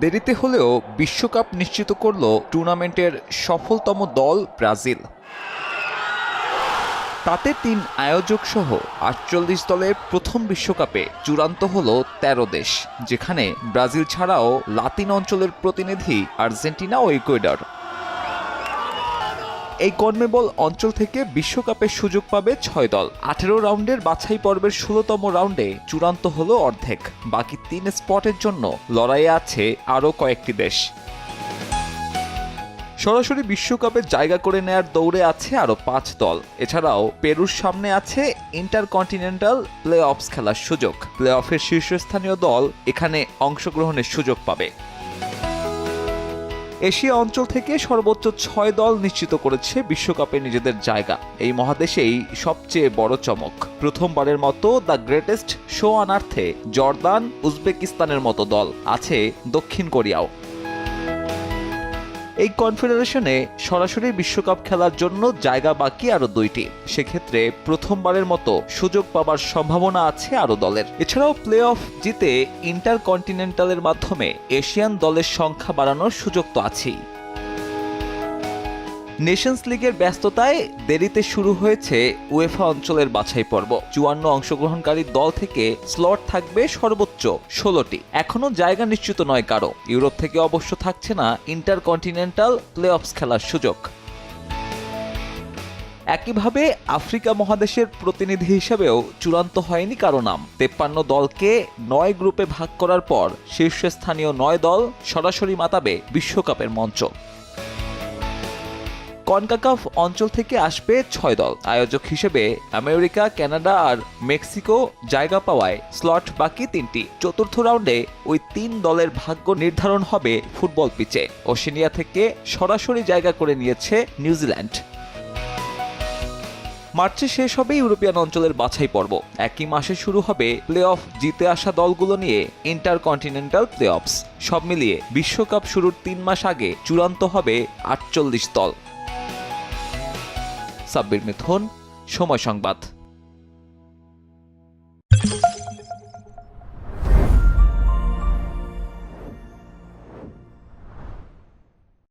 দেরিতে হলেও বিশ্বকাপ নিশ্চিত করল টুর্নামেন্টের সফলতম দল ব্রাজিল। তাতে ৩ আয়োজক সহ ৪৮ দলের প্রথম বিশ্বকাপে চূড়ান্ত হল ১৩ দেশ, যেখানে ব্রাজিল ছাড়াও লাতিন অঞ্চলের প্রতিনিধি আর্জেন্টিনা ও ইকুয়েডর। এই কনমেবল অঞ্চল থেকে বিশ্বকাপের সুযোগ পাবে ৬ দল। ১৮ রাউন্ডের বাছাই পর্বের ১৬তম রাউন্ডে চূড়ান্ত হল অর্ধেক। বাকি ৩ স্পটের জন্য লড়াইয়ে আছে আরও কয়েকটি দেশ। সরাসরি বিশ্বকাপে জায়গা করে নেয়ার দৌড়ে আছে আরও ৫ দল। এছাড়াও পেরুর সামনে আছে ইন্টারকন্টিনেন্টাল প্লে অফস খেলার সুযোগ। প্লে অফের শীর্ষস্থানীয় দল এখানে অংশগ্রহণের সুযোগ পাবে। এশিয়া অঞ্চল থেকে সর্বোচ্চ ৬ দল নিশ্চিত করেছে বিশ্বকাপে নিজেদের জায়গা। এই মহাদেশেই সবচেয়ে বড় চমক, প্রথমবারের মতো দ্য গ্রেটেস্ট শো আনার্থে জর্দান, উজবেকিস্তানের মতো দল আছে দক্ষিণ কোরিয়াও। এই কনফেডারেশনে সরাসরি বিশ্বকাপ খেলার জন্য জায়গা বাকি আরও ২টি। সেক্ষেত্রে প্রথমবারের মতো সুযোগ পাবার সম্ভাবনা আছে আরও দলের। এছাড়াও প্লে অফ জিতে ইন্টারকন্টিনেন্টালের মাধ্যমে এশিয়ান দলের সংখ্যা বাড়ানোর সুযোগ তো আছেই। নেশনস লিগের ব্যস্ততায় দেরিতে শুরু হয়েছে উয়েফা অঞ্চলের বাছাই পর্ব। ৫৪ অংশগ্রহণকারী দল থেকে স্লট থাকবে সর্বোচ্চ ১৬টি। এখনও জায়গা নিশ্চিত নয় কারো। ইউরোপ থেকে অবশ্য থাকছে না ইন্টারকন্টিনেন্টাল প্লে অফস খেলার সুযোগ। একইভাবে আফ্রিকা মহাদেশের প্রতিনিধি হিসেবেও চূড়ান্ত হয়নি কারো নাম। ৫৩ দলকে ৯ গ্রুপে ভাগ করার পর শীর্ষস্থানীয় ৯ দল সরাসরি মাতাবে বিশ্বকাপের মঞ্চ। কনকাকাফ অঞ্চল থেকে আসবে ৬ দল। আয়োজক হিসেবে আমেরিকা, কানাডা আর মেক্সিকো জায়গা পাওয়ায় স্লট বাকি ৩টি। চতুর্থ রাউন্ডে ওই ৩ দলের ভাগ্য নির্ধারণ হবে ফুটবল পিচে। ওশেনিয়া থেকে সরাসরি জায়গা করে নিয়েছে নিউজিল্যান্ড। মার্চে শেষ হবে ইউরোপিয়ান অঞ্চলের বাছাই পর্ব। একই মাসে শুরু হবে প্লে অফ জিতে আসা দলগুলো নিয়ে ইন্টারকন্টিনেন্টাল প্লে অফস। সব মিলিয়ে বিশ্বকাপ শুরুর ৩ মাস আগে চূড়ান্ত হবে ৪৮ দল। সাব্বির মিথুন, সময় সংবাদ।